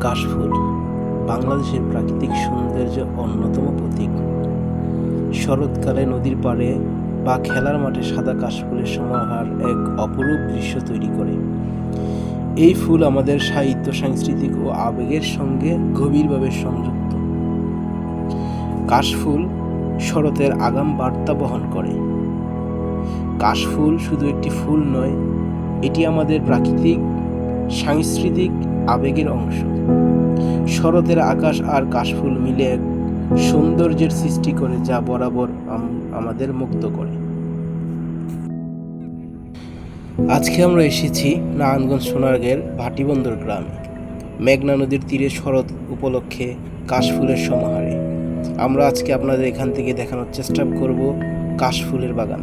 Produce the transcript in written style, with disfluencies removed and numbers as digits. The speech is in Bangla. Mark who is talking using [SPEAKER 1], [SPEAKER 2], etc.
[SPEAKER 1] কাশফুল বাংলাদেশের প্রাকৃতিক সৌন্দর্যের অন্যতম প্রতীক। শরৎকালে নদীর পাড়ে বা খেলার মাঠে সাদা কাশফুলের সমাহার এক অপরূপ দৃশ্য তৈরি করে। এই ফুল আমাদের সাহিত্য, সাংস্কৃতিক ও আবেগের সঙ্গে গভীরভাবে সংযুক্ত। কাশফুল শরতের আগাম বার্তা বহন করে। কাশফুল শুধু একটি ফুল নয়, এটি আমাদের প্রাকৃতিক, সাংস্কৃতিক আবেগের অংশ। শরতের আকাশ আর কাশফুল মিলে এক সৌন্দর্যের সৃষ্টি করে, যা বরাবর আমাদের মুগ্ধ করে। আজকে আমরা এসেছি নারায়ণগঞ্জ সোনারগাঁয়ের ভাটিবন্দর গ্রামে, মেঘনা নদীর তীরে শরৎ উপলক্ষে কাশফুলের সমাহারে। আমরা আজকে আপনাদের এখান থেকে দেখানোর চেষ্টা করব কাশফুলের বাগান।